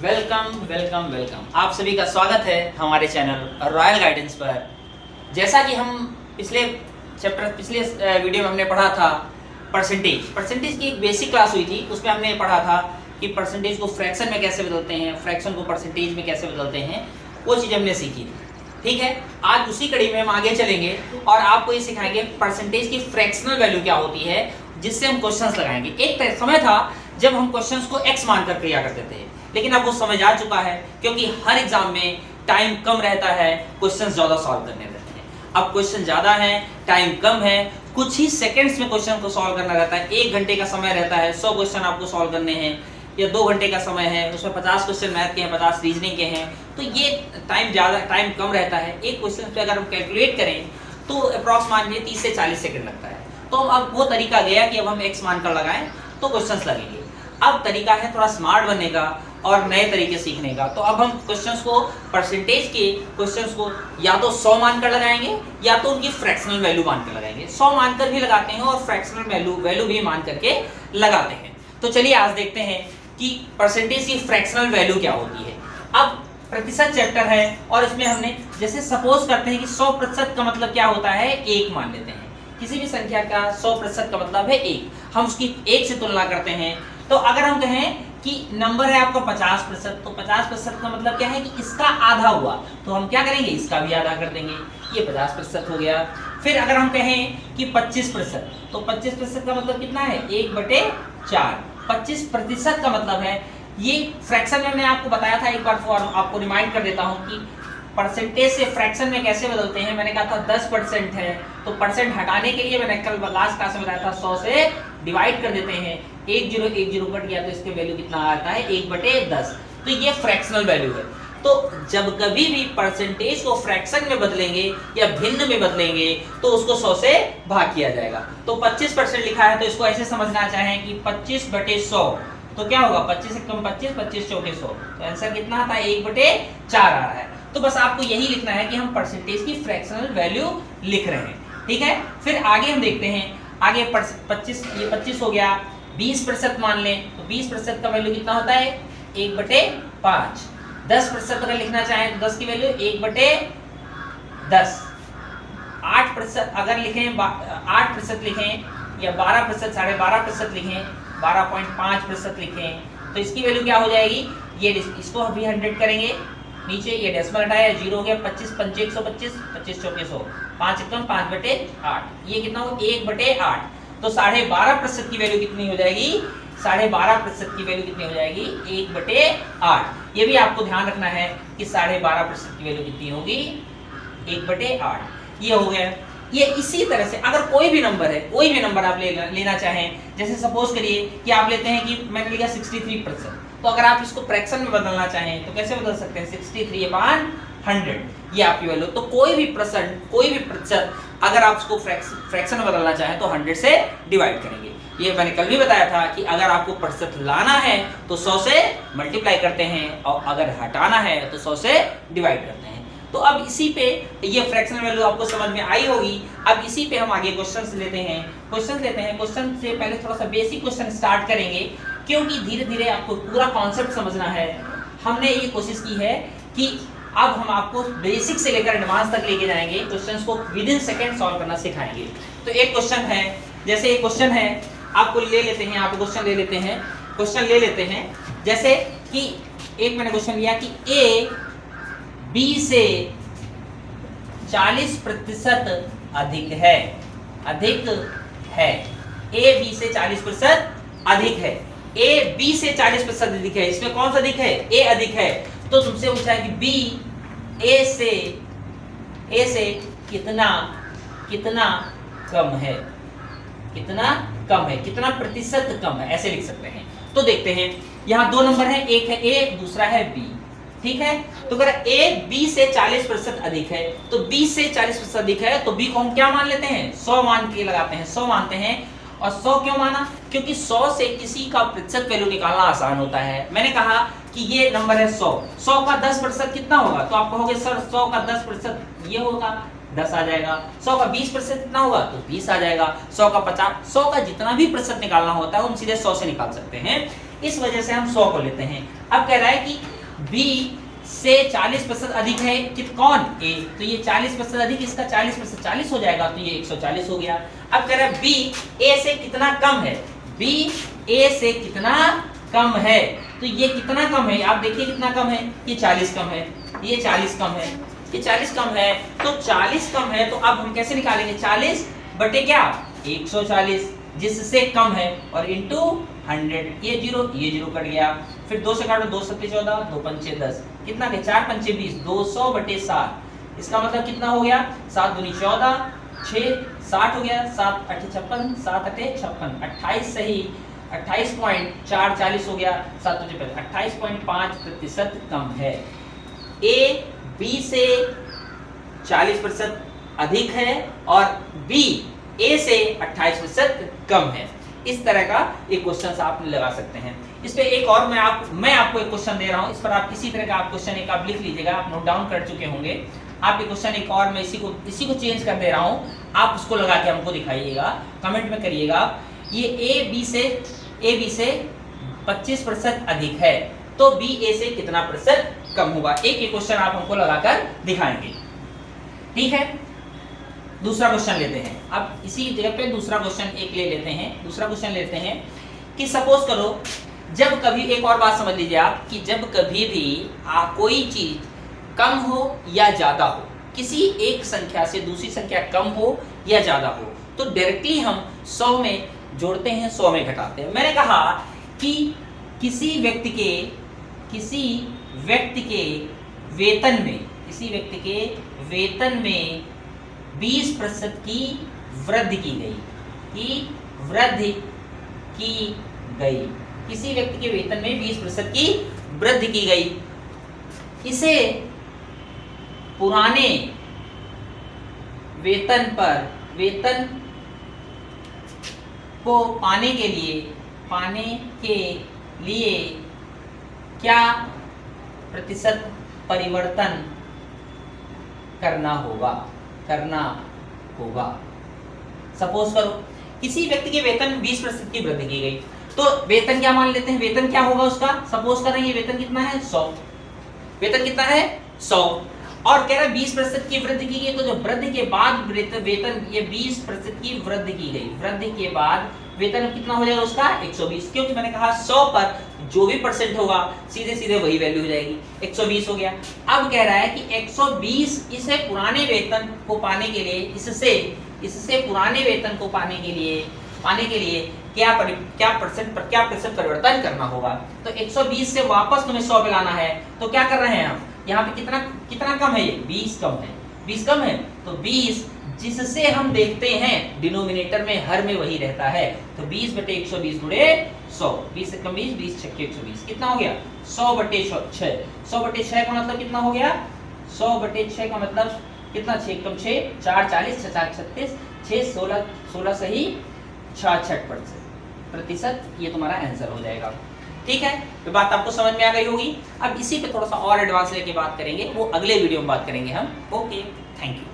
Welcome welcome welcome. आप सभी का स्वागत है हमारे चैनल रॉयल गाइडेंस पर। जैसा कि हम पिछले वीडियो में हमने पढ़ा था परसेंटेज की एक बेसिक क्लास हुई थी, उसमें हमने पढ़ा था कि परसेंटेज को फ्रैक्शन में कैसे बदलते हैं, फ्रैक्शन को परसेंटेज में कैसे बदलते हैं, वो चीज़ हमने सीखी थी। ठीक है, आज उसी कड़ी में हम आगे चलेंगे और आपको ये सिखाएंगे परसेंटेज की फ्रैक्शनल वैल्यू क्या होती है, जिससे हम क्वेश्चंस लगाएंगे। एक समय था जब हम क्वेश्चंस को x मान कर किया करते थे, लेकिन अब वो समझ आ चुका है क्योंकि हर एग्जाम में टाइम कम रहता है, क्वेश्चंस ज़्यादा सॉल्व करने रहते हैं। अब क्वेश्चन ज़्यादा है, टाइम कम है, कुछ ही सेकंड्स में क्वेश्चन को सॉल्व करना रहता है। 1 घंटे का समय रहता है, 100 क्वेश्चन आपको सॉल्व करने हैं, या 2 घंटे का समय है, उसमें 50 क्वेश्चन मैथ के हैं, 50 रीजनिंग के हैं, तो ये टाइम कम रहता है। एक क्वेश्चन पे अगर हम कैलकुलेट करें तो अप्रॉक्स मान लीजिए 30 से 40 सेकंड लगता है। तो अब वो तरीका गया कि अब हम x मान कर लगाएं तो क्वेश्चंस लगेंगे। अब तरीका है थोड़ा स्मार्ट बनने का और नए तरीके सीखने का। तो अब हम क्वेश्चंस को, परसेंटेज के क्वेश्चंस को या तो 100 मानकर लगाएंगे या तो उनकी फ्रैक्शनल वैल्यू मानकर लगाएंगे। 100 मानकर भी लगाते हैं और फ्रैक्शनल वैल्यू भी मान करके लगाते हैं। तो चलिए आज देखते हैं कि परसेंटेज की फ्रैक्शनल वैल्यू क्या होती है। अब प्रतिशत चैप्टर है और इसमें हमने जैसे सपोज करते हैं कि 100% का मतलब क्या होता है, 1 मान लेते हैं। किसी भी संख्या का 100% का मतलब है 1, हम उसकी 1 से तुलना करते हैं। तो अगर हम कहें कि नंबर है आपका 50%, तो 50% का मतलब क्या है कि इसका आधा हुआ, तो हम क्या करेंगे, इसका भी आधा कर देंगे, ये 50% हो गया। फिर अगर हम कहें कि 25%, तो 25% का मतलब कितना है, 1/4। 25% का मतलब है, ये फ्रैक्शन में मैं आपको बताया था, एक बार आपको रिमाइंड कर देता हूँ कि परसेंटेज से फ्रैक्शन में कैसे बदलते हैं। मैंने कहा था 10% है, तो परसेंट हटाने के लिए मैंने कल लास्ट क्लास में बताया था 100 से डिवाइड कर देते हैं। 1 0 कट गया तो इसके वैल्यू कितना आता है, 1/10। तो ये फ्रैक्शनल वैल्यू है। तो जब कभी भी परसेंटेज को फ्रैक्शन में बदलेंगे या भिन्न में बदलेंगे तो उसको 100 से भाग किया जाएगा। तो 25% लिखा है तो इसको ऐसे समझना चाहें कि 25/100, तो क्या होगा, 25 से कम 25, 25 चौके 100, तो आंसर कितना आता है, 1/4 आ रहा है। तो बस आपको यही लिखना है कि हम परसेंटेज की फ्रैक्शनल वैल्यू लिख रहे हैं। ठीक है, फिर आगे हम देखते हैं। आगे 25 हो गया, 20% मान लें तो 20% का वैल्यू कितना होता है, 1/5। 10% अगर लिखना चाहें तो 10 की वैल्यू 1/10। 8% अगर लिखें, 8% लिखें या 12%, 12.5% लिखें, 12.5% लिखें, तो इसकी वैल्यू क्या हो जाएगी, ये इसको अभी 100 करेंगे, नीचे ये डेसिमल हटाया, 0 हो गया, 25 पंचे 125, 25 चौके 100, 5 एकम 5/8, ये कितना हो, 1/8। तो 12.5% की वैल्यू कितनी हो जाएगी, 12.5% की वैल्यू कितनी हो जाएगी, 1/8। ये भी आपको ध्यान रखना है कि 12.5% की वैल्यू कितनी होगी, 1/8। ये हो गया। ये इसी तरह से अगर कोई भी नंबर है, कोई भी नंबर आप लेना चाहें, जैसे सपोज करिए कि आप लेते हैं कि मैंने लिया 63%, तो अगर आप इसको फ्रैक्शन में बदलना चाहें तो कैसे बदल सकते हैं, 63/100, ये आपकी वैल्यू। तो कोई भी प्रतिशत अगर आप उसको फ्रैक्शन में बदलना चाहें तो 100 से डिवाइड करेंगे। ये मैंने कल भी बताया था कि अगर आपको प्रतिशत लाना है तो 100 से मल्टीप्लाई करते हैं और अगर हटाना है तो 100 से डिवाइड करते हैं। तो अब इसी पे ये फ्रैक्शनल वैल्यू आपको समझ में आई होगी। अब इसी पे हम आगे क्वेश्चंस लेते हैं। क्वेश्चन से पहले थोड़ा सा बेसिक क्वेश्चन स्टार्ट करेंगे, क्योंकि धीरे धीरे आपको पूरा कॉन्सेप्ट समझना है। हमने ये कोशिश की है कि अब हम आपको बेसिक से लेकर एडवांस तक लेके जाएंगे, क्वेश्चंस को विद इन सेकंड सॉल्व करना सिखाएंगे। तो एक क्वेश्चन है, जैसे एक क्वेश्चन है, आपको ले लेते हैं, आप क्वेश्चन ले लेते हैं। जैसे कि एक मैंने क्वेश्चन लिया कि ए बी से 40% अधिक है। ए बी से 40% अधिक है। ए बी से 40% अधिक है। इसमें कौन सा अधिक है, ए अधिक है। तो तुमसे पूछा है कि बी ए से कितना कम है, कितना प्रतिशत कम है, ऐसे लिख सकते हैं। तो देखते हैं, यहाँ 2 नंबर है, एक है ए, दूसरा है बी। ठीक है, तो अगर ए बी से 40% अधिक है, तो बी से 40% अधिक है, तो बी को हम क्या मान लेते हैं, 100 मान के लगाते हैं, 100 मानते हैं। और 100 क्यों माना, क्योंकि 100 से किसी का प्रतिशत वैल्यू निकालना आसान होता है। मैंने कहा कि ये नंबर है 100 का 10% कितना होगा, तो आप कहोगे सर 100 का 10% ये होगा, 10 आ जाएगा। 100 का 20% कितना होगा, तो 20 आ जाएगा। 100 का 50, 100 का जितना भी प्रतिशत निकालना होता है हम सीधे 100 से निकाल सकते हैं। इस वजह से हम 100 को लेते हैं। अब कह रहा है कि B से 40% अधिक है कि कौन? A। तो ये 40% अधिक, इसका 40% 40 हो जाएगा, तो ये 140 हो गया। अब कह रहा है B A से कितना कम है? B A से कितना कम है? तो ये कितना कम है? आप देखिए कितना कम है, ये 40 कम है, ये 40 कम है, ये 40 कम है। तो 40 कम है, तो अब हम कैसे निकालेंगे? 40 बटे क्या? 140, जिससे कम है, और इंटू 100, ये जीरो कट गया। फिर 2 से काटो, 2 सत्ते 14, 2 पंचे 10, कितना के 4 पंचे 20, 200 बटे 7। इसका मतलब कितना हो गया? 7 दूनी 14, 6 60 हो गया, 7 8 56, 7 8 56, 28 सही, 28.4 40 हो गया, 7 तुझे 28.5% कम है। A B से 40% अधिक है और B A से 28% कम है। इस तरह का एक क्वेश्चन आप लगा सकते हैं। इस पे एक और मैं आपको एक क्वेश्चन दे रहा हूं, इस पर आप इसी तरह का आप क्वेश्चन एक आप लिख लीजिएगा, आप नोट डाउन कर चुके होंगे। आप ये क्वेश्चन एक और मैं इसी को चेंज कर दे रहा हूं, आप उसको लगा के हमको दिखाइएगा, कमेंट में करिएगा। ये A B से 25% अधिक है, तो B A से कितना प्रतिशत कम होगा? एक क्वेश्चन आप हमको लगाकर दिखाएंगे, ठीक है। दूसरा क्वेश्चन लेते हैं। अब इसी जगह पे दूसरा क्वेश्चन एक ले लेते हैं। दूसरा क्वेश्चन लेते हैं कि सपोज करो, जब कभी, एक और बात समझ लीजिए आप, कि जब कभी भी कोई चीज कम हो या ज्यादा हो, किसी एक संख्या से दूसरी संख्या कम हो या ज्यादा हो, तो डायरेक्टली हम 100 में जोड़ते हैं, 100 में घटाते हैं। मैंने कहा कि किसी व्यक्ति के वेतन में 20% की वृद्धि की गई, किसी व्यक्ति के वेतन में 20% की वृद्धि की गई। इसे पुराने वेतन को पाने के लिए क्या प्रतिशत परिवर्तन करना होगा। सपोज करो किसी व्यक्ति के वेतन में 20% की वृद्धि की गई, तो वेतन क्या मान लेते हैं? वेतन क्या होगा उसका? सपोज करें ये वेतन कितना है? 100। वेतन कितना है? 100। और कह रहा है 20% की वृद्धि की गई, तो जो वृद्धि के बाद वेतन, ये 20% की वृद्धि की गई, वृद्धि के बाद वेतन कितना हो जाएगा उसका? 120, क्योंकि मैंने कहा 100 पर जो भी परसेंट होगा सीधे सीधे वही वैल्यू हो जाएगी, 120 हो गया। अब कह रहा है कि 120 इसे पुराने वेतन को पाने के लिए, इससे पुराने वेतन को पाने के लिए क्या प्रतिशत परिवर्तन करना होगा। तो 120 से वापस तुम्हें 100 पे लाना है, तो क्या कर रहे हैं हम? यहाँ पे कितना कम है? ये 20 कम है, 20 कम है, तो 20 जिससे हम देखते हैं डिनोमिनेटर में हर में वही रहता है, तो 20 बटे 120 गुणे 100, 20 से कम 20, 20 छक्के 120, कितना हो गया? 100 बटे 6। 100 बटे 6 का मतलब कितना हो गया? 100 बटे 6 का मतलब कितना? 6 कम 6 4 40, 6 4 36, 6 16 सही 66% प्रतिशत, ये तुम्हारा आंसर हो जाएगा। ठीक है, तो बात आपको समझ में आ गई होगी। अब इसी पे थोड़ा सा और एडवांस लेके बात करेंगे, वो अगले वीडियो में बात करेंगे हम। Okay, thank you.